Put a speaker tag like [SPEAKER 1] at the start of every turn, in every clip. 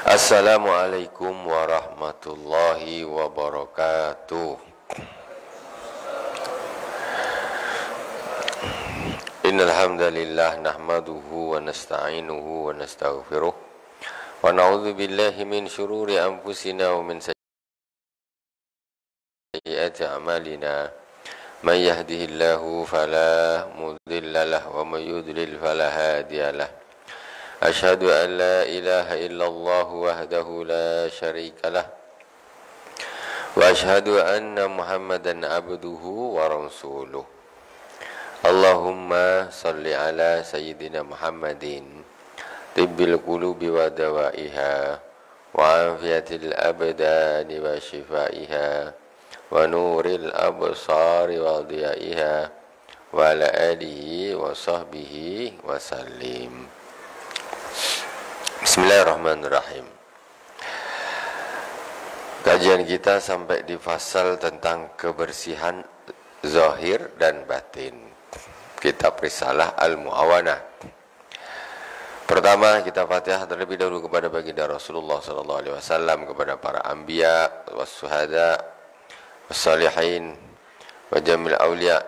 [SPEAKER 1] Assalamualaikum warahmatullahi wabarakatuh. Innal hamdalillah nahmaduhu wa nasta'inuhu wa nastaghfiruh wa na'udzu billahi min shururi anfusina wa min sayyiati a'malina. May yahdihillahu fala mudilla lahu wa may yudlil fala hadiya lahu. Asyhadu an la ilaha illallah wahdahu la syarika lah wa asyhadu anna Muhammadan abduhu wa rasuluh. Allahumma salli ala sayyidina Muhammadin tibbil qulubi wa dawaiha wa afiyatil abdani wa shifaiha wa nuril absari wa diyaiha wa ala alihi wa sahbihi wa sallim. Bismillahirrahmanirrahim. Kajian kita sampai di fasal tentang kebersihan zahir dan batin. Kitab Risalah Al-Mu'awanah. Pertama kita Fatihah terlebih dahulu kepada baginda Rasulullah SAW, kepada para anbiya, was-suhada, was-salihin, wa jamil awliya,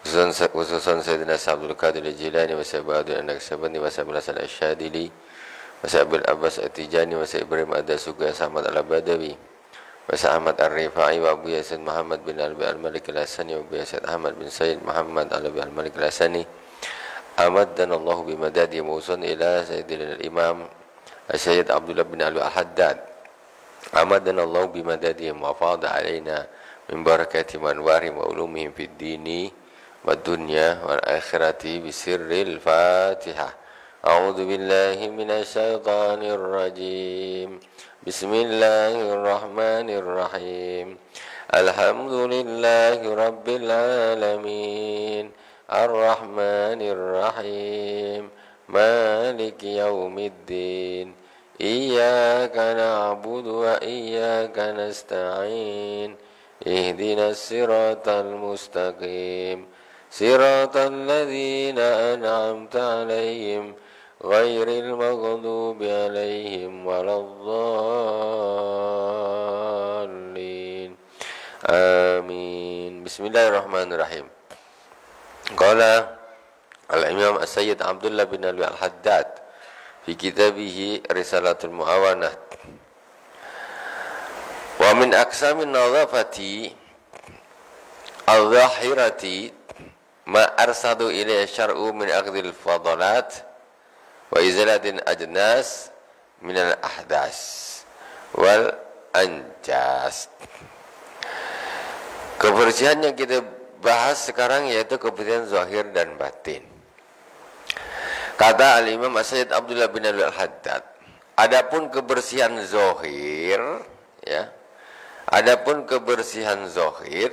[SPEAKER 1] khususan Sayyidina Abdul Qadir Al-Jilani wa Sayyidina An-Naqsyabandi wa Sayyidina Al-Syadili wa Sayyidina Abbas At-Tijani wa Sayyidina Ibrahim Ad-Dasuki wa Ahmad Al-Badawi wa Sayyidina Ahmad Ar-Rifai wa Abu Yasin Muhammad bin Albi Al-Malik Al-Hasani wa Abu Yasin Ahmad bin Sayyid Muhammad Albi Al-Malik Al-Hasani amaddanallahu bimadadi mawsun ila Sayyidina Al-Imam Sayyid Abdullah bin Alwi Al-Haddad amaddanallahu bimadadi wa fadha alaina min barakati manwari wa ulumihim fid dini wa dunya wal akhirati bisirril Fatihah. A'udzu billahi minasy syaithanir rajim. Bismillahirrahmanirrahim. Alhamdulillahi rabbil alamin. Arrahmanir rahim. Maliki yaumiddin. Iyyaka na'budu wa iyyaka nasta'in. Ihdinas siratal mustaqim. Siratal ladzina an'amta 'alaihim ghairil maghdubi 'alaihim waladdallin. Amin. Bismillahirrahmanirrahim. Qala al-Imam As-Sayyid Abdullah bin Alwi Al-Haddad fi kitabih Risalatul Mu'awanah. Wa min aqsamin nadhafati al-zahirati ma arsadu ilayhi syar'u min akhdhil fadalat wa izalatin ajnas min al-ahdas wal anjas. Kebersihan yang kita bahas sekarang yaitu kebersihan zahir dan batin. Kata al-Imam As-Sayyid Abdullah bin Alwi Al-Haddad, adapun kebersihan zahir, ya, adapun kebersihan zahir,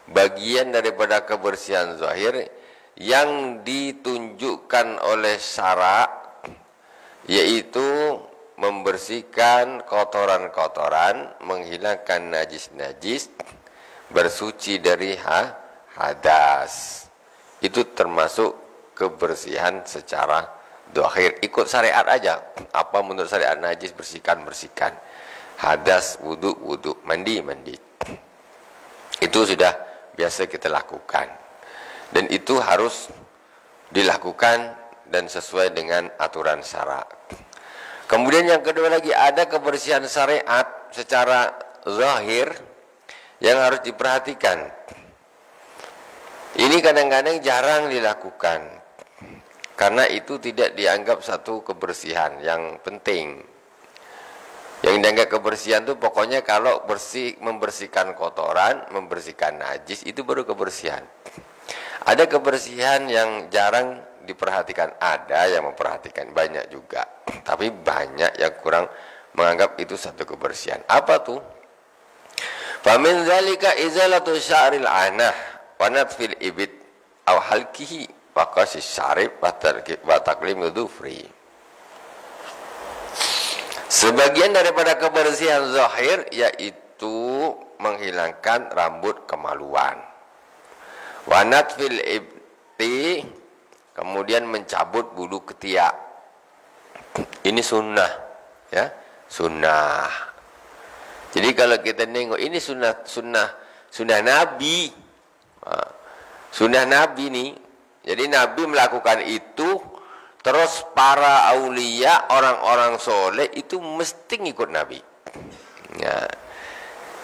[SPEAKER 1] bagian daripada kebersihan zahir yang ditunjukkan oleh syara, yaitu membersihkan kotoran-kotoran, menghilangkan najis-najis, bersuci dari hadas. Itu termasuk kebersihan secara zahir. Ikut syariat aja. Apa menurut syariat najis, bersihkan. Hadas, wudu, mandi. Itu sudah biasa kita lakukan. Dan itu harus dilakukan dan sesuai dengan aturan syara. Kemudian yang kedua lagi, ada kebersihan syariat secara zahir yang harus diperhatikan. Ini kadang-kadang jarang dilakukan karena itu tidak dianggap satu kebersihan yang penting. Yang dianggap kebersihan itu pokoknya kalau membersihkan kotoran, membersihkan najis, itu baru kebersihan. Ada kebersihan yang jarang diperhatikan, ada yang memperhatikan, banyak juga. Tapi banyak yang kurang menganggap itu satu kebersihan. Apa tuh? Famin zalika izalatu sya'ril anah wa natfil ibid aw halkihi wa qasis syarib wa taqlimud dhufri. Sebagian daripada kebersihan zahir yaitu menghilangkan rambut kemaluan. Wanat fil ibti, kemudian mencabut bulu ketiak. Ini sunnah, ya, sunnah. Jadi kalau kita nengok ini sunnah Nabi. Sunnah Nabi nih. Jadi Nabi melakukan itu, terus para aulia, orang-orang soleh itu mesti ngikut Nabi. Ya.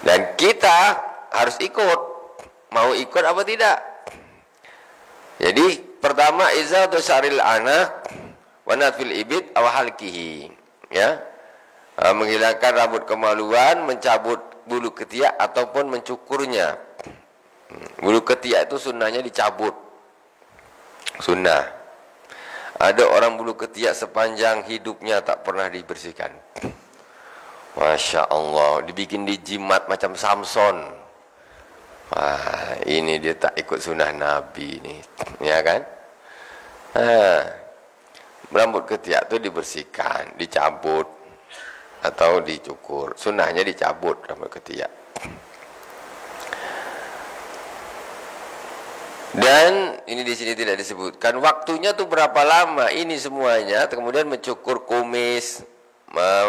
[SPEAKER 1] Dan kita harus ikut. Mau ikut apa tidak? Jadi pertama izatu syaril anak wa natfil ibid aw halqihi. Ya. Menghilangkan rambut kemaluan, mencabut bulu ketiak ataupun mencukurnya. Bulu ketiak itu sunnahnya dicabut. Sunnah. Ada orang bulu ketiak sepanjang hidupnya tak pernah dibersihkan. Masya Allah, dibikin dijimat macam Samson. Wah, ini dia tak ikut sunnah Nabi nih, ya kan? Rambut ketiak itu dibersihkan, dicabut atau dicukur. Sunnahnya dicabut rambut ketiak. Dan ini di sini tidak disebutkan waktunya tuh berapa lama. Ini semuanya, kemudian mencukur kumis,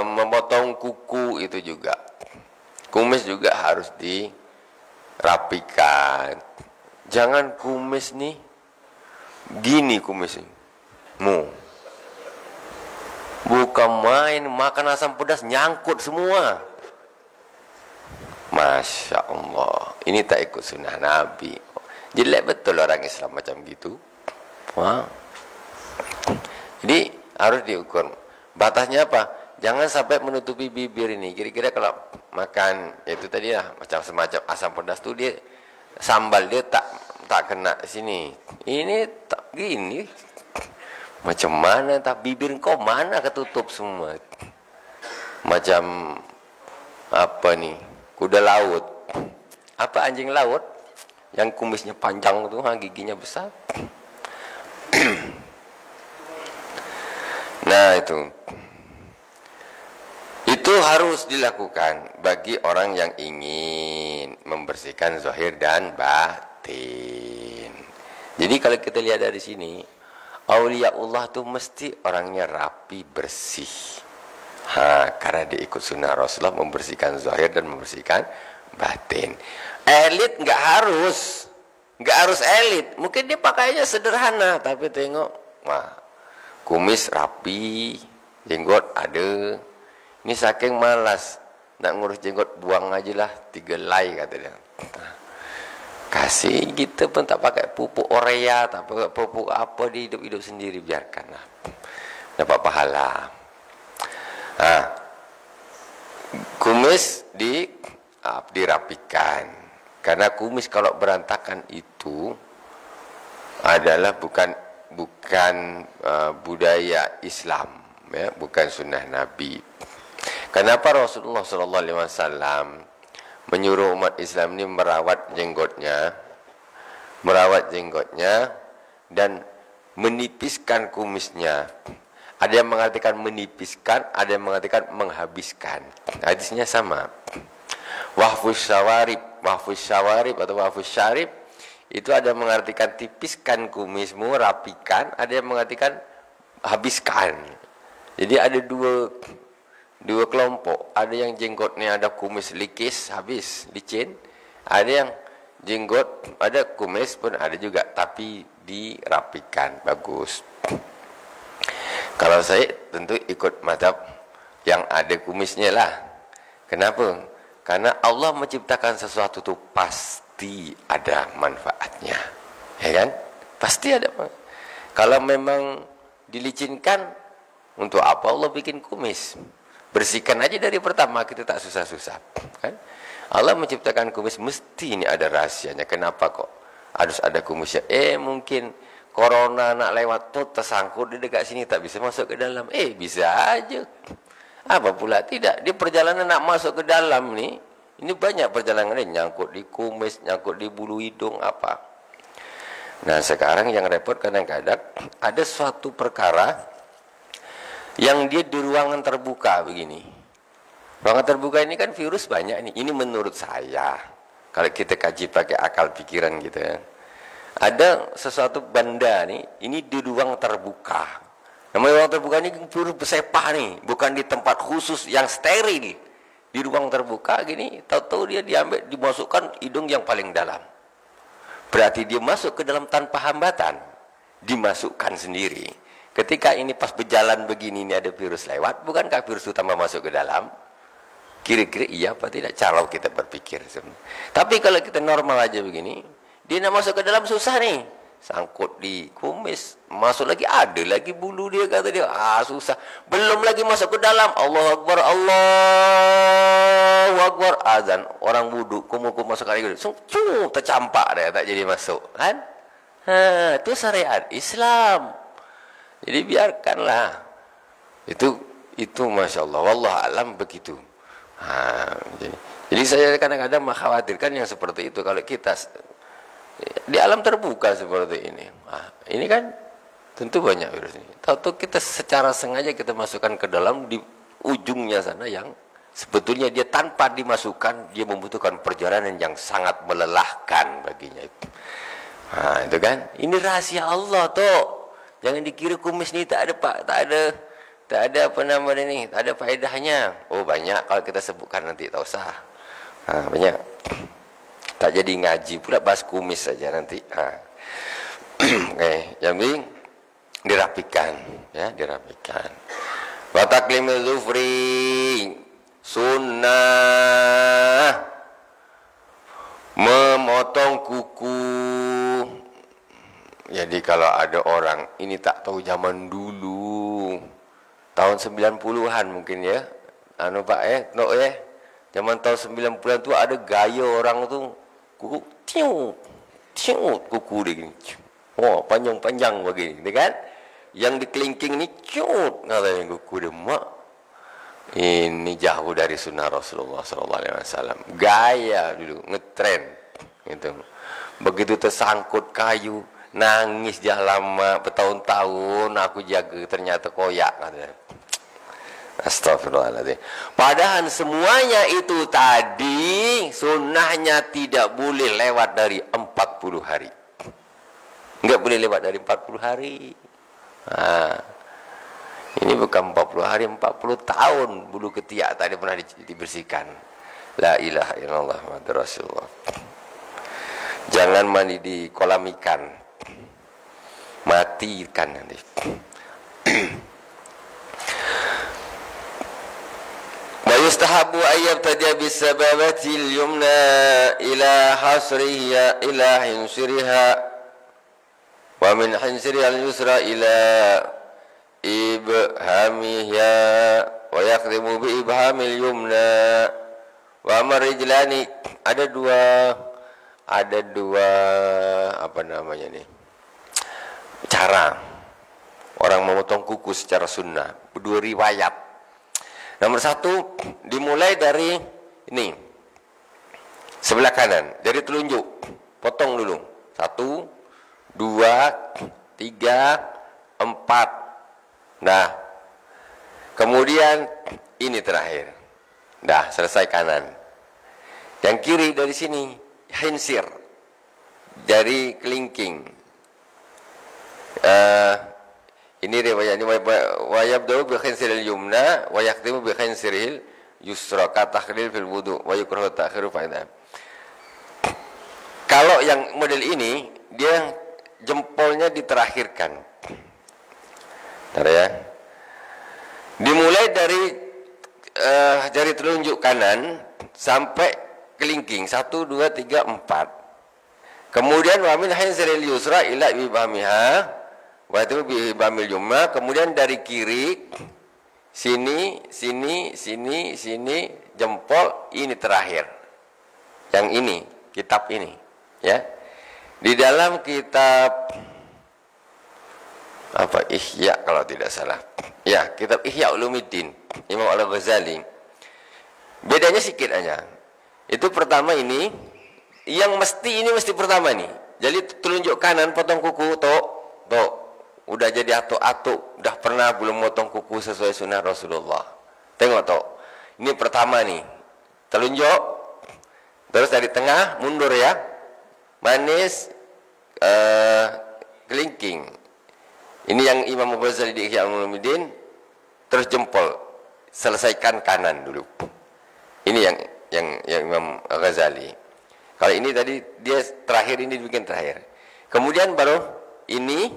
[SPEAKER 1] memotong kuku itu juga. Kumis juga harus dirapikan. Jangan kumis nih gini kumis ini. Bukan main, makan asam pedas nyangkut semua. Masya Allah, ini tak ikut sunnah Nabi. Jelek betul orang Islam macam gitu. Wah. Jadi harus diukur. Batasnya apa? Jangan sampai menutupi bibir ini. Kira-kira kalau makan itu tadi lah, macam semacam asam pedas tuh dia sambal dia tak kena sini. Ini tak gini. Macam mana tak bibir kau mana ketutup semua. Macam apa nih? Kuda laut. Apa anjing laut? Yang kumisnya panjang tuh, giginya besar. Nah itu harus dilakukan bagi orang yang ingin membersihkan zahir dan batin. Jadi kalau kita lihat dari sini, auliaullah tuh mesti orangnya rapi, bersih. Karena dia ikut sunnah Rasulullah membersihkan zahir dan membersihkan batin. Elit nggak harus elit. Mungkin dia pakainya sederhana, tapi tengok, wah, kumis rapi, jenggot ada. Ini saking malas nak ngurus jenggot, buang aja lah 3 helai kata dia. Kasih kita pun tak pakai pupuk urea, tak pakai pupuk apa, di hidup sendiri, biarkanlah. Dapat pahala. Kumis dirapikan. Karena kumis kalau berantakan itu adalah bukan budaya Islam, ya, bukan sunnah Nabi. Kenapa Rasulullah SAW menyuruh umat Islam ini merawat jenggotnya dan menipiskan kumisnya? Ada yang mengatakan menipiskan, ada yang mengatakan menghabiskan. Hadisnya sama. Wahfus syawarib atau wahfus syarib itu ada yang mengartikan tipiskan kumismu, rapikan, ada yang mengartikan habiskan. Jadi ada dua kelompok. Ada yang jenggotnya ada kumis likis, habis, licin. Ada yang jenggot, ada kumis pun ada juga, tapi dirapikan, bagus. Kalau saya tentu ikut mazhab yang ada kumisnya lah. Kenapa? Karena Allah menciptakan sesuatu itu pasti ada manfaatnya, ya kan? Pasti ada. Kalau memang dilicinkan, untuk apa Allah bikin kumis? Bersihkan aja dari pertama, kita tak susah-susah, kan? Allah menciptakan kumis, mesti ini ada rahasianya. Kenapa kok harus ada kumisnya? Mungkin corona nak lewat tuh tersangkut di dekat sini, tak bisa masuk ke dalam. Bisa aja. Apa pula tidak? Di perjalanan nak masuk ke dalam nih, ini banyak perjalanan ini, nyangkut di kumis, nyangkut di bulu hidung, apa. Nah sekarang yang repot kadang-kadang ada suatu perkara yang dia di ruangan terbuka begini. Ruangan terbuka ini kan virus banyak nih. Ini menurut saya, kalau kita kaji pakai akal pikiran gitu ya. Ada sesuatu benda nih, ini di ruang terbuka. Namanya ruang terbuka ini peluru bersepah nih, bukan di tempat khusus yang steril. Di ruang terbuka gini, tahu-tahu dia diambil, dimasukkan hidung yang paling dalam. Berarti dia masuk ke dalam tanpa hambatan, dimasukkan sendiri. Ketika ini pas berjalan begini, ini ada virus lewat, bukankah virus utama masuk ke dalam? Kira-kira iya apa tidak? Kalau kita berpikir. Tapi kalau kita normal aja begini, dia nak masuk ke dalam susah nih. Sangkut di kumis, masuk lagi, ada lagi bulu dia, kata dia, susah. Belum lagi masuk ke dalam, Allahu Akbar, Allahu Akbar, azan, orang wudhu, kumur-kumur masuk lagi, tercampak dia, tak jadi masuk, kan? Itu syariat Islam. Jadi biarkanlah. Itu Masya Allah, wallah alam begitu. Jadi saya kadang-kadang mengkhawatirkan yang seperti itu. Kalau kita di alam terbuka seperti ini, ini kan tentu banyak virus ini. Tahu-tahu kita secara sengaja kita masukkan ke dalam di ujungnya sana yang sebetulnya dia tanpa dimasukkan dia membutuhkan perjalanan yang sangat melelahkan baginya itu. Itu kan, ini rahasia Allah toh. Jangan dikira kumis ini tak ada apa namanya ini, tak ada faedahnya. Oh banyak kalau kita sebutkan nanti tak usah. Banyak. Tak jadi ngaji pula bahas kumis saja nanti. Oke, yang penting dirapikan, ya, dirapikan. Wa taklimul zufri sunnah, memotong kuku. Jadi kalau ada orang ini tak tahu zaman dulu, tahun 90-an mungkin ya. Pak zaman tahun 90-an tu ada gaya orang tu kuku tiup kuku dia gini. Oh, panjang-panjang begini, kan? Yang dikelingking ni cut katanya kuku dia. Mak, ini jauh dari sunnah Rasulullah SAW. Gaya dulu, ngetren gitu. Begitu tersangkut kayu, nangis dah lama bertahun-tahun aku jaga, ternyata koyak katanya. Astagfirullahaladzim. Padahal semuanya itu tadi sunnahnya tidak boleh lewat dari 40 hari. Enggak boleh lewat dari 40 hari. Ini bukan 40 hari, 40 tahun bulu ketiak tadi pernah dibersihkan. La ilaha illallah Muhammadur Rasulullah. Jangan mandi di kolam ikan. Mati ikan nanti. Yustahabu ayyab taja bisababatil yumna ila hasriha ila hinsiriha wa min hinsiriha al-yusra ila ibhamiha wa yaqdimu bi ibhamil yumna wa marijlani. Ada dua apa namanya nih, cara orang memotong kuku secara sunnah, dua riwayat. Nomor satu, dimulai dari ini, sebelah kanan, dari telunjuk, potong dulu. 1, 2, 3, 4. Nah, kemudian ini terakhir. Dah, selesai kanan. Yang kiri dari sini, hinsir, dari kelingking. Ini riwayatnya wa yabda'u bi khinsiril yumna wa yaqdimu bi khinsiril yusra ka takhlil fil wudu wa yukrahu ta'khiru fa'idha. Kalau yang model ini dia jempolnya diterakhirkan. Bentar ya. Dimulai dari jari telunjuk kanan sampai kelingking 1 2 3 4. Kemudian wa min khinsiril yusra ila ibhamiha. Waktu bihibamil yumna, kemudian dari kiri sini jempol ini terakhir. Yang ini, kitab ini, ya. Di dalam kitab apa Ihya kalau tidak salah. Ya, kitab Ihya Ulumuddin Imam Al-Ghazali. Bedanya sedikit aja. Itu pertama ini yang mesti pertama nih. Jadi telunjuk kanan potong kuku tok. Udah jadi atuk-atuk, udah pernah belum motong kuku sesuai sunnah Rasulullah. Tengok toh, ini pertama nih, telunjuk, terus dari tengah mundur ya, manis, kelingking, Ini yang Imam Ghazali di Ihya Ulumuddin, terus jempol, selesaikan kanan dulu. Ini yang Imam Ghazali. Kalau ini tadi dia terakhir, ini dibikin terakhir. Kemudian baru ini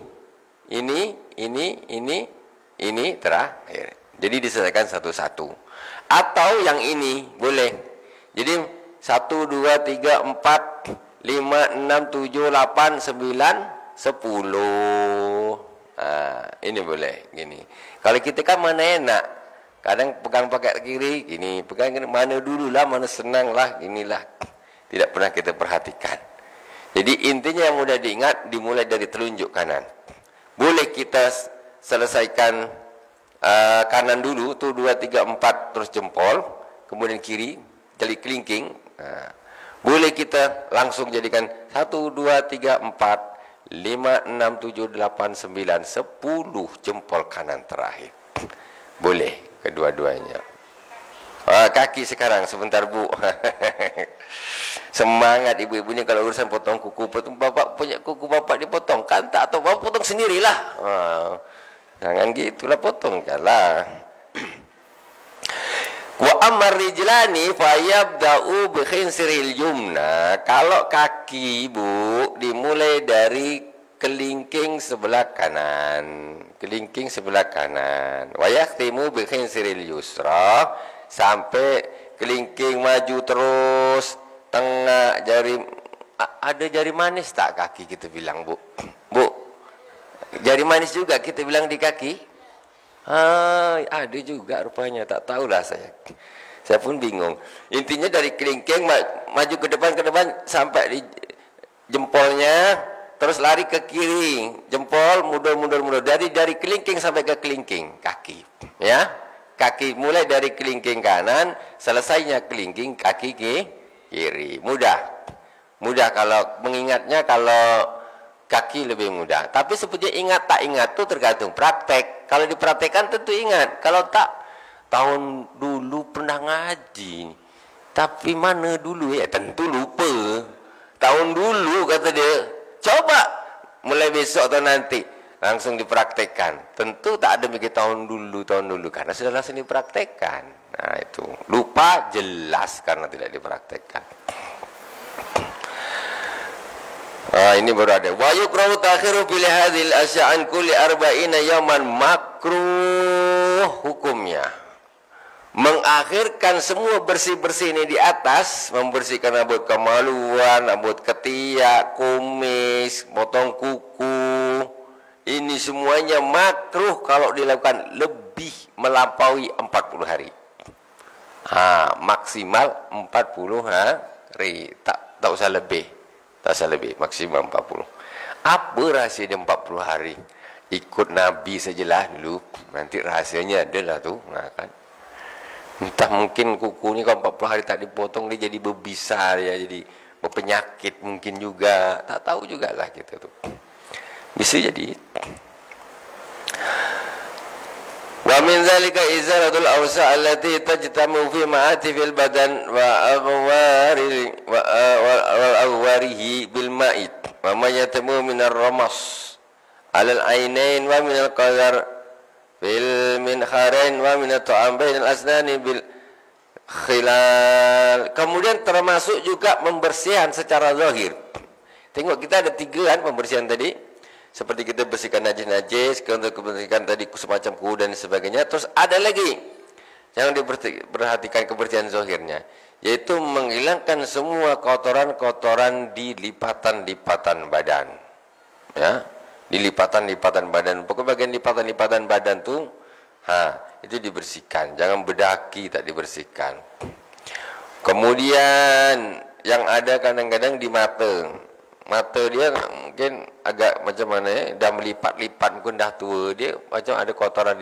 [SPEAKER 1] terakhir. Jadi diselesaikan satu-satu. Atau yang ini boleh. Jadi 1, 2, 3, 4, 5, 6, 7, 8, 9, 10. Ini boleh gini. Kalau kita kan mana enak, kadang pegang pakai kiri gini, pegang kiri, mana dulu lah, mana senang lah, inilah. Tidak pernah kita perhatikan. Jadi intinya yang mudah diingat, dimulai dari telunjuk kanan. Boleh kita selesaikan kanan dulu, tuh 2, 3, 4 terus jempol, kemudian kiri jadi kelingking. Boleh kita langsung jadikan 1, 2, 3, 4, 5, 6, 7, 8, 9, 10 jempol kanan terakhir. Boleh kedua-duanya. Kaki sekarang sebentar Bu. Semangat ibu-ibu ini kalau urusan potong kuku. Potong bapak punya kuku bapak dipotong kan tak, atau bapak potong sendirilah. Jangan gitulah, potongkanlah. Wa amar rijlani fayabda'u bi khinsiril yumna. Kalau kaki Bu dimulai dari kelingking sebelah kanan. Kelingking sebelah kanan. Wa yakhtimu bi khinsiril yusra, sampai kelingking maju terus tengah jari. Ada jari manis tak kaki kita bilang Bu? Bu, jari manis juga kita bilang di kaki? Ada juga rupanya, tak tahulah saya. Saya pun bingung. Intinya dari kelingking maju ke depan sampai di jempolnya, terus lari ke kiri, jempol mundur. Dari kelingking sampai ke kelingking kaki, ya. Kaki mulai dari kelingking kanan, selesainya kelingking kaki kiri. Mudah kalau mengingatnya, kalau kaki lebih mudah. Tapi sebetulnya ingat tak ingat itu tergantung praktek. Kalau dipraktekkan tentu ingat. Kalau tak, tahun dulu pernah ngaji, tapi mana dulu ya, tentu lupa. Tahun dulu kata dia, coba mulai besok atau nanti langsung dipraktekkan. Tentu tak ada mikir tahun dulu karena sudah langsung dipraktekkan. Nah itu lupa jelas karena tidak dipraktekkan. Ini baru ada. Wa yukrahu ta'khiru fil hadhil asya'an kulli arba'ina yawman, makruh hukumnya. Mengakhirkan semua bersih-bersih ini di atas, membersihkan rambut kemaluan, rambut ketiak, kumis, potong kuku. Ini semuanya makruh kalau dilakukan lebih melampaui 40 hari. Maksimal 40 hari, tak usah lebih. Tak salah lebih, maksimal 40. Apa rahsia dia 40 hari? Ikut Nabi sajalah dulu. Nanti rahasianya adalah tu. Kan? Entah mungkin kuku ni kalau 40 hari tak dipotong, dia jadi berbisa, dia jadi berpenyakit mungkin juga. Tak tahu jugalah kita tu. Bisa jadi. Wa min zalika izaratul awsa' allati tajtamu fi ma'atifil badan wa awwarihi bil ma'id wa ma yatamu min ar-ramas 'ala al-'ainain wa min al-qadar fil minkharain wa min at-ta'am bainal asnani bil khilal. Kemudian termasuk juga pembersihan secara zahir. Tengok kita ada 3 kan pembersihan tadi. Seperti kita bersihkan najis-najis, untuk membersihkan tadi semacam kuku dan sebagainya. Terus ada lagi yang diperhatikan kebersihan zahirnya, yaitu menghilangkan semua kotoran-kotoran di lipatan-lipatan badan. Ya, di lipatan-lipatan badan. Pokoknya bagian lipatan-lipatan badan tuh, itu dibersihkan. Jangan bedaki tak dibersihkan. Kemudian yang ada kadang-kadang di mata dia mungkin agak macam mana ya, dah melipat-lipat, mungkin dah tua, dia macam ada kotoran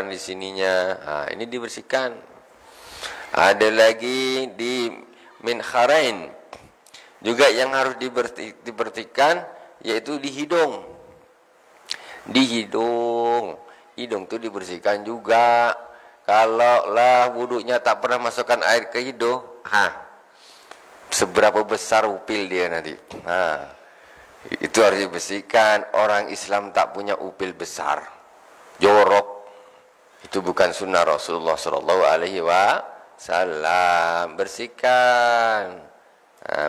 [SPEAKER 1] di sininya, ini dibersihkan. Ada lagi di minkharain juga yang harus dibersihkan, yaitu di hidung. Hidung tu dibersihkan juga. Kalau lah wuduknya tak pernah masukkan air ke hidung, seberapa besar upil dia nanti. Itu harus dibersihkan. Orang Islam tak punya upil besar, jorok. Itu bukan sunnah Rasulullah Sallallahu Alaihi Wasallam. Bersihkan,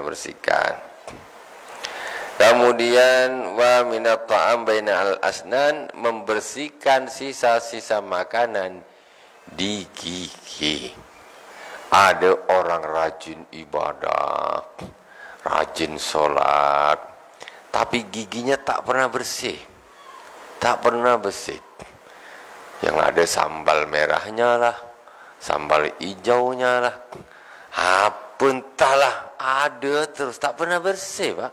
[SPEAKER 1] bersihkan. Kemudian wa minat ta'am baina al asnan, membersihkan sisa-sisa makanan di gigi. Ada orang rajin ibadah, rajin sholat, tapi giginya tak pernah bersih, tak pernah bersih. Yang ada sambal merahnya lah, sambal hijaunya lah, apa entahlah, ada terus, tak pernah bersih, Pak.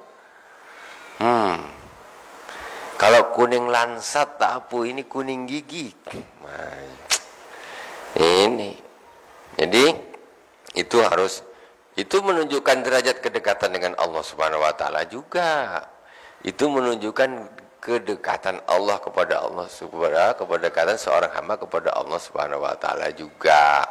[SPEAKER 1] Kalau kuning lansat tak apa, ini kuning gigi. Ini. Jadi itu harus, itu menunjukkan derajat kedekatan dengan Allah Subhanahu wa taala juga. Itu menunjukkan kedekatan Allah kepada Allah, kedekatan seorang hamba kepada Allah Subhanahu wa taala juga.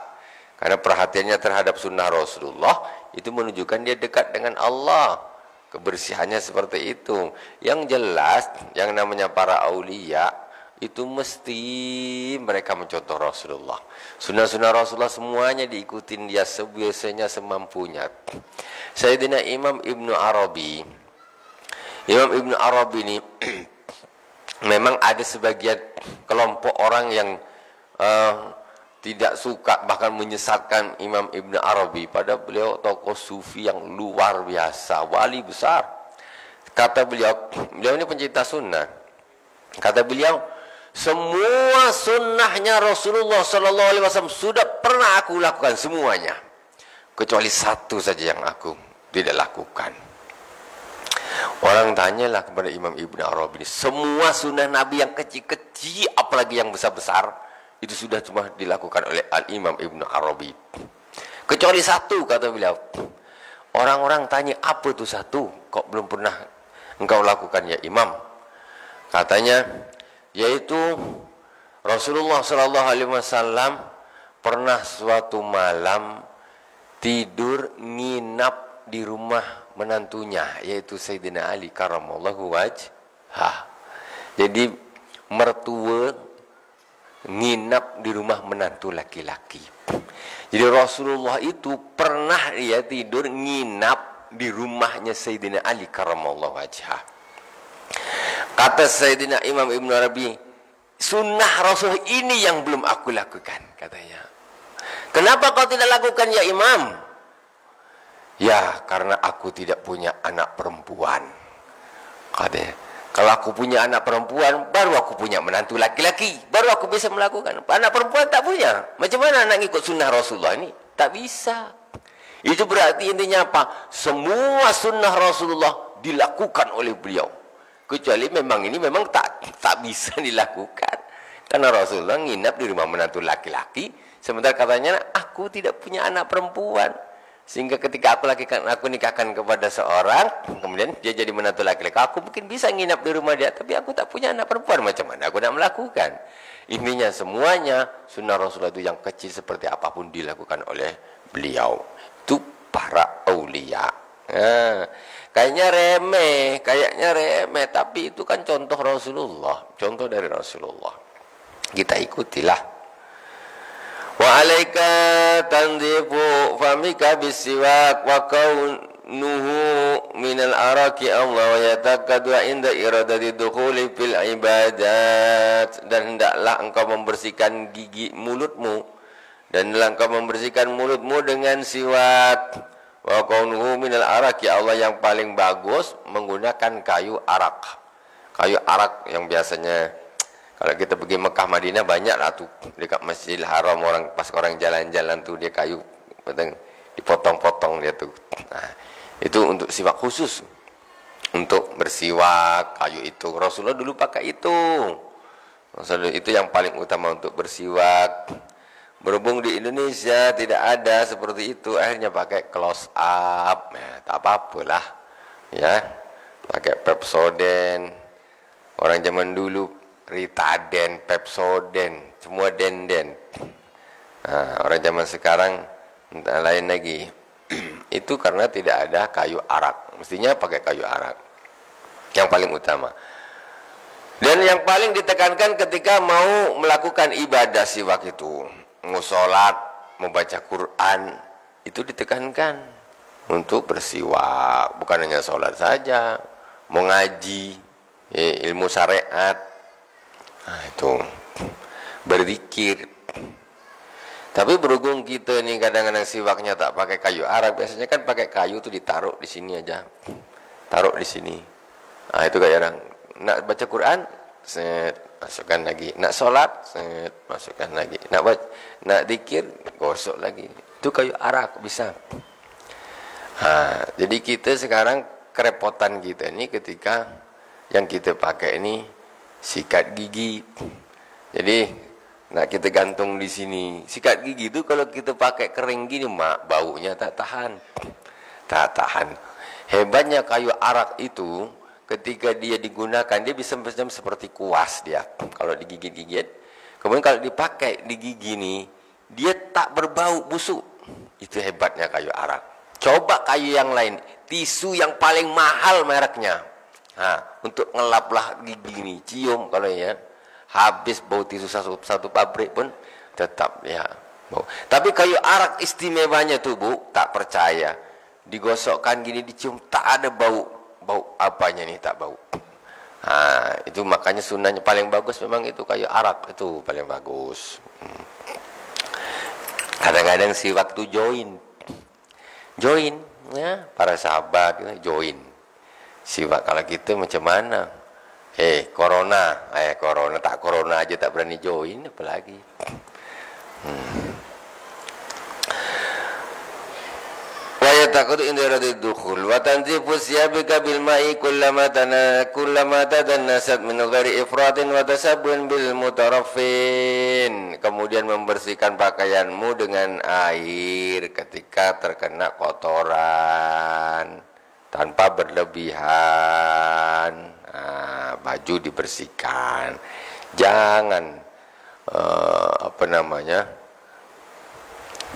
[SPEAKER 1] Karena perhatiannya terhadap sunnah Rasulullah itu menunjukkan dia dekat dengan Allah. Kebersihannya seperti itu. Yang jelas, yang namanya para aulia itu mesti mereka mencontoh Rasulullah. Sunnah-sunnah Rasulullah semuanya diikutin dia sebiasanya semampunya. Sayyidina Imam Ibnu Arabi, Imam Ibnu Arabi ini memang ada sebagian kelompok orang yang tidak suka, bahkan menyesatkan Imam Ibnu Arabi. Pada beliau tokoh sufi yang luar biasa, wali besar. Kata beliau, beliau ini pencinta sunnah. Kata beliau, semua sunnahnya Rasulullah Sallallahu Alaihi Wasallam sudah pernah aku lakukan semuanya, kecuali satu saja yang aku tidak lakukan. Orang tanyalah kepada Imam Ibnu Arabi, semua sunnah Nabi yang kecil-kecil, apalagi yang besar-besar, itu sudah cuma dilakukan oleh Al-Imam Ibnu Arabi. Kecuali satu, kata beliau. Orang-orang tanya, apa itu satu? Kok belum pernah engkau lakukan ya Imam? Katanya, yaitu Rasulullah Sallallahu Alaihi Wasallam pernah suatu malam tidur nginap di rumah menantunya, yaitu Sayyidina Ali Karamallahu wajhah. Jadi mertua nginap di rumah menantu laki-laki. Jadi Rasulullah itu pernah dia tidur nginap di rumahnya Sayyidina Ali Karamallahu wajhah. Kata Sayyidina Imam Ibnu Arabi, sunnah Rasul ini yang belum aku lakukan, katanya. Kenapa kau tidak lakukan ya Imam? Ya, karena aku tidak punya anak perempuan, katanya. Kalau aku punya anak perempuan, baru aku punya menantu laki-laki, baru aku bisa melakukan. Anak perempuan tak punya. Macam mana nak ikut sunnah Rasulullah ini? Tak bisa. Itu berarti intinya apa? Semua sunnah Rasulullah dilakukan oleh beliau. Kecuali memang ini memang tak bisa dilakukan. Karena Rasulullah nginap di rumah menantu laki-laki, sementara katanya aku tidak punya anak perempuan. Sehingga ketika aku nikahkan kepada seorang, kemudian dia jadi menantu laki-laki, aku mungkin bisa nginap di rumah dia, tapi aku tak punya anak perempuan, macam mana aku nak melakukan? Intinya semuanya sunnah Rasulullah itu yang kecil seperti apapun dilakukan oleh beliau. Itu para aulia. Kayaknya remeh, tapi itu kan contoh Rasulullah, contoh dari Rasulullah. Kita ikutilah. Wa alaika tanzifu famika bisiwak wa kaunuhu minal araki Allah wa yatakadu inda iradati dukhuli fil ibadat. Dan hendaklah engkau membersihkan gigi mulutmu, dan hendaklah engkau membersihkan mulutmu dengan siwak. Wa kaunuhu minal araki Allah, yang paling bagus menggunakan kayu arak. Kayu arak yang biasanya kalau kita pergi Mekah Madinah banyak lah tuh dekat Masjidil Haram, pas orang jalan-jalan tuh dia kayu dipotong-potong dia tuh. Nah, itu untuk siwak khusus, untuk bersiwak kayu itu. Rasulullah dulu pakai itu. Rasulullah itu yang paling utama untuk bersiwak. Berhubung di Indonesia tidak ada seperti itu, akhirnya pakai close up. Nah, tak apa-apalah, ya, pakai Pepsodent. Orang zaman dulu Ritaden, Pepsodent, semua den-den. Nah, orang zaman sekarang entah lain lagi. Itu karena tidak ada kayu arak. Mestinya pakai kayu arak. Yang paling utama. Dan yang paling ditekankan ketika mau melakukan ibadah siwak itu, mau sholat, mau baca Quran, itu ditekankan untuk bersiwak. Bukan hanya sholat saja, mau ngaji, ilmu syariat, nah itu berzikir. Tapi berhubung kita nih kadang-kadang siwaknya tak pakai kayu arak, biasanya kan pakai kayu tuh ditaruh di sini aja, taruh di sini. Nah itu kayak orang nak baca Quran, set masukkan lagi, nak sholat, set masukkan lagi, nak zikir, gosok lagi. Itu kayu arak bisa. Nah, jadi kita sekarang kerepotan kita ini ketika yang kita pakai ini sikat gigi. Jadi nah kita gantung di sini. Sikat gigi itu kalau kita pakai kering gini, mak, baunya tak tahan. Tak tahan. Hebatnya kayu arak itu ketika dia digunakan, dia bisa seperti kuas dia. Kalau digigit-gigit. Kemudian kalau dipakai di gigi nih, dia tak berbau busuk. Itu hebatnya kayu arak. Coba kayu yang lain, tisu yang paling mahal mereknya. Nah, untuk ngelaplah gigi nih, cium kalau ya. Habis bau tisu satu pabrik pun tetap ya bau. Tapi kayu arak istimewanya tuh Bu, tak percaya. Digosokkan gini, dicium, tak ada bau apanya nih, tak bau. Nah, itu makanya sunnahnya paling bagus memang itu kayu arak, itu paling bagus. Kadang-kadang si waktu join ya, para sahabat join. Siwak kalau kita macam mana? Corona tak corona aja tak berani join, apalagi. Wa yataqudu inda radid dukhul wa tanzifu siyabika bil ma'i kullama tadannasat min ghairi ifratin wa tasabbun bil mutaraffin. Kemudian membersihkan pakaianmu dengan air ketika terkena kotoran tanpa berlebihan. Nah, baju dibersihkan, jangan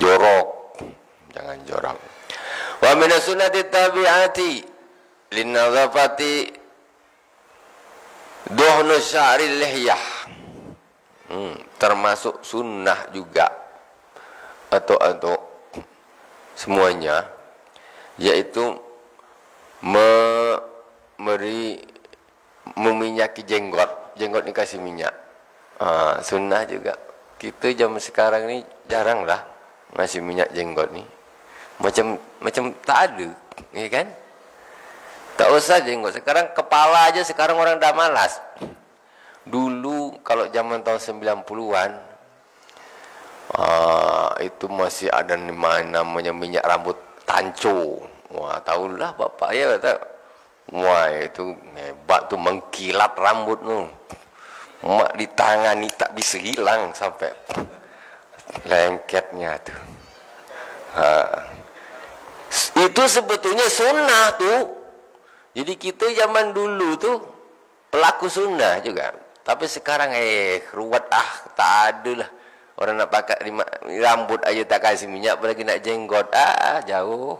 [SPEAKER 1] jorok, jangan jorok. Wa min sunnati tabi'ati linnadhafati duhnu sya'ril lihyah. Termasuk sunnah juga atau semuanya, yaitu meminyaki jenggot dikasih minyak. Sunnah juga. Kita zaman sekarang ni jarang lah ngasih minyak jenggot ni. Macam tak ada, ya kan? Tak usah jenggot. Sekarang kepala aja sekarang orang dah malas. Dulu kalau zaman tahun 90-an, itu masih ada namanya minyak rambut tanco. Wah, tahulah bapak ya kata. Wah, itu hebat tuh, mengkilat rambut tuh. Mak di tangan ni tak bisa hilang sampai lengketnya tuh. Itu sebetulnya sunnah tuh. Jadi kita zaman dulu tuh pelaku sunnah juga. Tapi sekarang ruwet tak ada lah. Orang nak pakai rambut aja tak kasih minyak, apalagi nak jenggot. Jauh.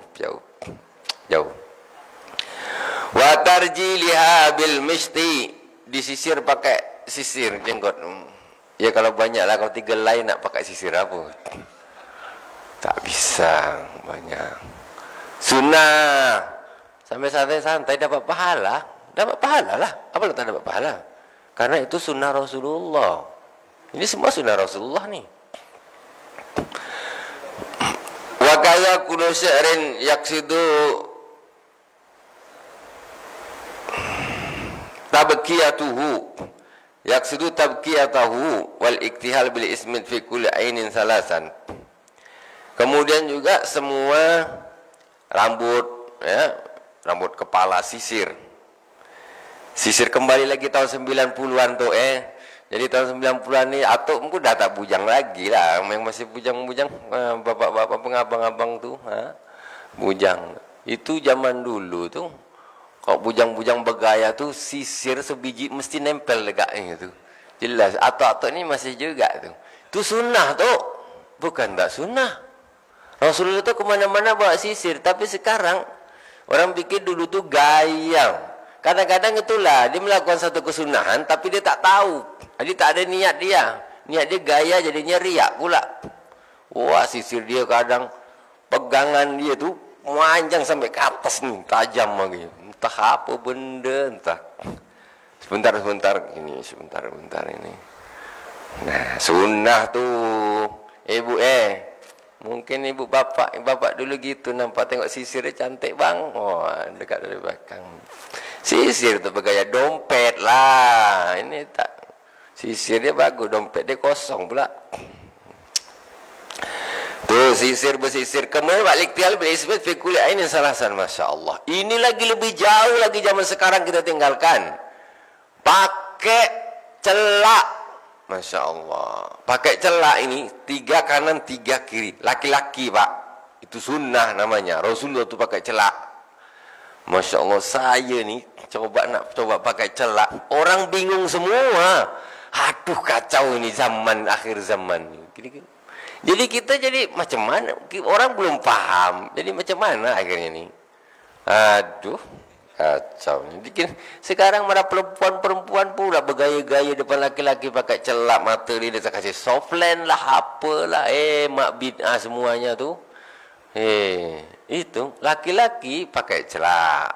[SPEAKER 1] Wa tarjiliha bil misti, disisir pakai sisir jenggot. Ya kalau banyak lah, kalau 3 lain nak pakai sisir apa? Tak bisa banyak. Sunnah. Sampai santai-santai dapat pahala. Dapat pahala lah. Apa lo tak dapat pahala? Karena itu sunnah Rasulullah. Ini semua sunnah Rasulullah nih. Wa kaya kullu sya'rin yaksidu tabqiyatahu wal iktihal bil ismin fi kulli ainin salasan. Kemudian juga semua rambut ya, rambut kepala sisir kembali lagi tahun 90-an tuh Jadi tahun 90-an ni atuk mungkin dah tak bujang lagi lah. Yang masih bujang-bujang bapak-bapak pengabang-abang tu bujang. Itu zaman dulu tu. Kalau bujang-bujang bergaya tu, sisir sebiji mesti nempel dekatnya tu. Jelas. Atuk-atuk ni masih juga tu. Tu sunnah tu. Bukan tak sunnah. Rasulullah tu kemana-mana bawa sisir. Tapi sekarang, orang pikir dulu tu gaya. kadang-kadang itulah dia melakukan satu kesunahan tapi dia tak tahu. Jadi tak ada niat dia. Niat dia gaya jadinya riak pula. Wah, sisir dia kadang pegangan dia tu panjang sampai ke atas ni, tajam lagi. Entah apa benda, entah. Sebentar ini, sebentar ini. Nah, sunnah tu. Ibu mungkin ibu bapak dulu gitu nampak tengok sisir dia cantik bang. Oh, dekat dari belakang. Sisir tu bergaya dompet lah. Ini tak. Sisir dia bagus, dompet dia kosong pula. Tuh sisir bersisir. Kemudian balik tial berisbat fi kulli ainin salasan, masya-Allah. Ini lagi lebih jauh lagi zaman sekarang kita tinggalkan. Pakai celak. Masya-Allah. Pakai celak ini 3 kanan 3 kiri. Laki-laki, Pak. Itu sunnah namanya. Rasulullah tu pakai celak. Masya-Allah, saya ni coba pakai celak. Orang bingung semua. Aduh, kacau ini zaman akhir zaman ni. Jadi kita jadi macam mana? Orang belum paham. Jadi macam mana akhirnya ni? Aduh, kacau. Jadi sekarang malah perempuan pula bergaya-gaya depan laki-laki pakai celak mata dia kasih softland lah, apalah. Mak bid'ah semuanya tu. Itu laki-laki pakai celak.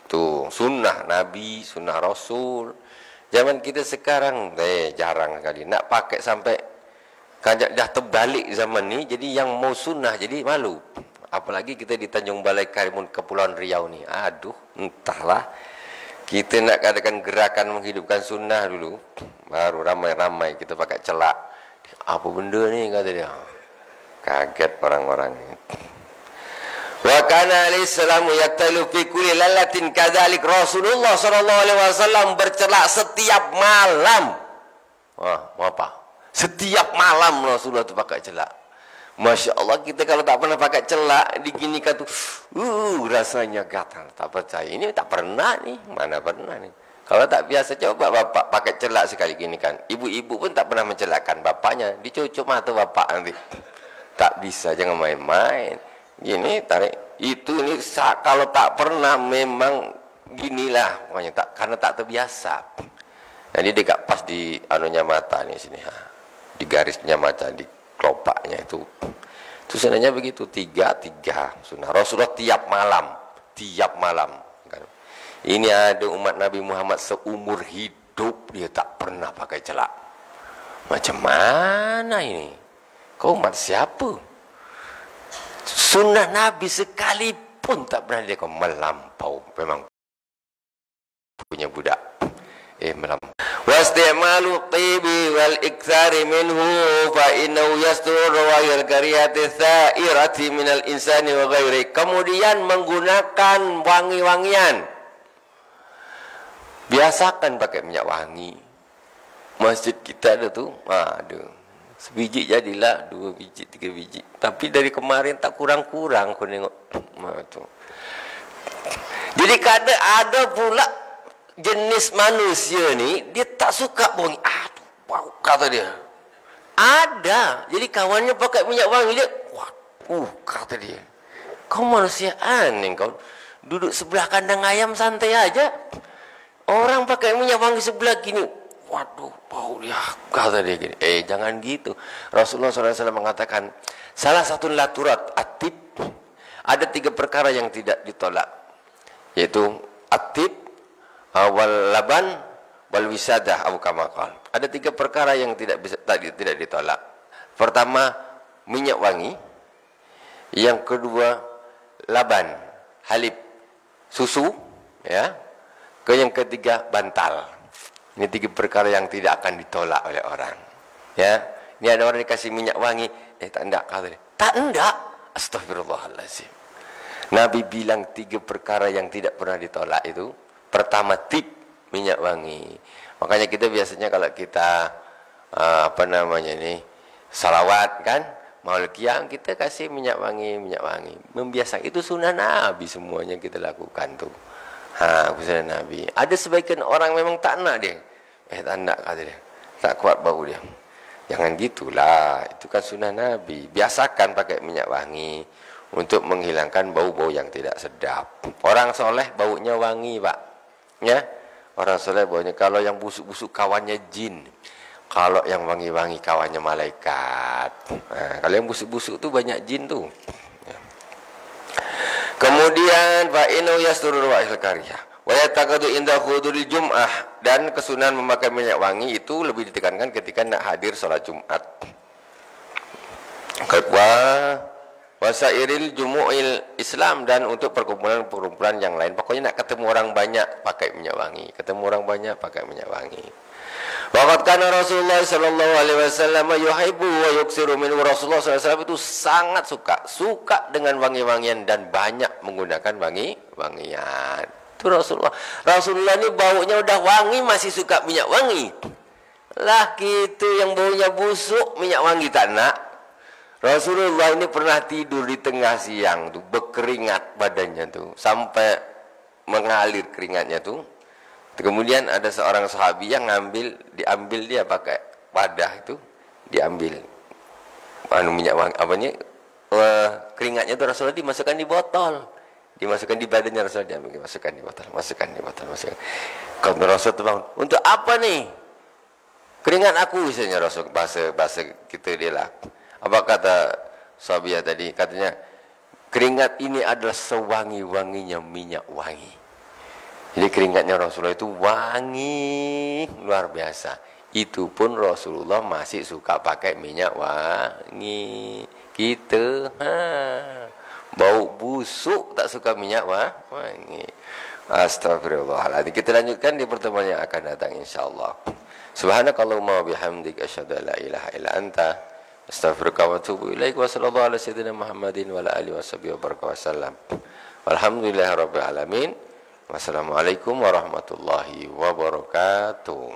[SPEAKER 1] Tu sunnah Nabi, sunnah Rasul. Zaman kita sekarang jarang sekali nak pakai sampai dah terbalik zaman ni, jadi yang mau sunnah jadi malu. Apalagi kita di Tanjung Balai Karimun Kepulauan Riau ni. Aduh, entahlah. Kita nak adakan gerakan menghidupkan sunnah dulu, baru ramai-ramai kita pakai celak. Apa benda ni, kata dia. Kaget orang-orang ni. Wa kana alaihi salamu yaktalu fi kulli lailatin kadzalik. Rasulullah sallallahu alaihi wasallam bercelak setiap malam. Wah, mau apa? Setiap malam Rasulullah tu pakai celak. Masya Allah, kita kalau tak pernah pakai celak diginikan tu, rasanya gatal. Tak percaya. Ini tak pernah nih. Mana pernah nih. Kalau tak biasa, coba bapak pakai celak sekali gini kan. Ibu-ibu pun tak pernah mencelakkan bapaknya. Dicucuk mata bapak nanti. Tak bisa, jangan main-main. Gini, tarik. Itu ini kalau tak pernah memang ginilah. Pokoknya tak, karena tak terbiasa. Jadi dekat pas di anunya mata nih sini. Di garisnya mata, di kelopaknya itu sebenarnya begitu, 3 sunnah Rasulullah tiap malam kan. Ini ada umat Nabi Muhammad seumur hidup dia tak pernah pakai celak. Macam mana ini? Kau umat siapa? Sunnah Nabi sekalipun tak pernah dia melampau. Memang punya budak melampau. Wasti'malu tibi wal iktsari minhu fa innahu yastur rawayil kariyati tsairati minal insani wa ghairi. Kemudian menggunakan wangi-wangian. Biasakan pakai minyak wangi. Masjid kita ada tu, ada. Sebiji jadilah 2 biji, 3 biji. Tapi dari kemarin tak kurang-kurang aku tengok. Tu. Jadi kadang ada pula jenis manusia ni, dia tak suka wangi. Aduh, bau, kata dia. Ada. Jadi kawannya pakai minyak wangi dia. Kata dia. Kau manusia aneh kau. Duduk sebelah kandang ayam santai aja. Orang pakai minyak wangi sebelah gini. Waduh, bau dia. Kata dia gini. Jangan gitu. Rasulullah SAW mengatakan, salah satu laturat atib, ada 3 perkara yang tidak ditolak. Yaitu atib, wal laban, wal wisadah, abu kamakal. Ada 3 perkara yang tidak ditolak. Pertama, minyak wangi. Yang kedua, laban, halib, susu, ya. Yang ketiga, bantal. Ini 3 perkara yang tidak akan ditolak oleh orang. Ya, ini ada orang dikasih minyak wangi, tak enggak, kata dia. Tak enggak. Astagfirullahaladzim. Nabi bilang 3 perkara yang tidak pernah ditolak itu. Pertama, tip, minyak wangi. Makanya kita biasanya kalau kita salawat kan, maulid qiyam, kita kasih minyak wangi. Membiasakan itu sunnah Nabi, semuanya kita lakukan tuh. Sunnah Nabi. Ada sebagian orang memang tak nak dia. Tak nak, kata dia. Tak kuat bau dia. Jangan gitulah. Itu kan sunnah Nabi. Biasakan pakai minyak wangi untuk menghilangkan bau-bau yang tidak sedap. Orang soleh baunya wangi, Pak. Ya, orang soleh baunya. Kalau yang busuk-busuk kawannya jin. Kalau yang wangi-wangi kawannya malaikat. Nah, kalau yang busuk-busuk tuh banyak jin tuh. Ya. Kemudian fa innahu yasturul wa'il karya. Wa yataqadu inda huduril jum'ah, dan kesunahan memakai minyak wangi itu lebih ditekankan ketika nak hadir sholat Jumat. Kedua, wasairil jumu'il Islam, dan untuk perkumpulan-perkumpulan yang lain. Pokoknya nak ketemu orang banyak pakai minyak wangi, ketemu orang banyak pakai minyak wangi. Waqad kana Rasulullah sallallahu alaihi wasallam yuhibbu wa yuksiru minhu. Rasulullah sallallahu alaihi wasallam itu sangat suka dengan wangi-wangian dan banyak menggunakan wangi-wangian. Itu Rasulullah ini baunya udah wangi masih suka minyak wangi. Lah gitu yang baunya busuk minyak wangi tak nak. Rasulullah ini pernah tidur di tengah siang tuh, berkeringat badannya tuh sampai mengalir keringatnya tuh. Kemudian ada seorang sahabi yang diambil dia pakai wadah itu, diambil minyak wangi keringatnya itu Rasulullah dimasukkan di botol, dimasukkan di badannya Rasulullah, diambil masukkan di botol. Kalau Rasul tuh bangun, untuk apa nih keringat aku, misalnya Rasul, bahasa kita dia lah. Apa kata sahabiah tadi? Katanya keringat ini adalah sewangi-wanginya minyak wangi. Jadi keringatnya Rasulullah itu wangi luar biasa. Itu pun Rasulullah masih suka pakai minyak wangi. Kita bau busuk tak suka minyak wangi. Astagfirullahaladzim. Kita lanjutkan di pertemuan yang akan datang insyaallah. Subhanakallahumma wa bihamdika asyhadu an la ilaha illa anta astaghfiruka wa atubu ilaik. Wa sallallahu ala sayyidina Muhammadin wa ala alihi washabihi wa baraka wasallam. Walhamdulillahirabbil alamin. Wassalamualaikum warahmatullahi wabarakatuh.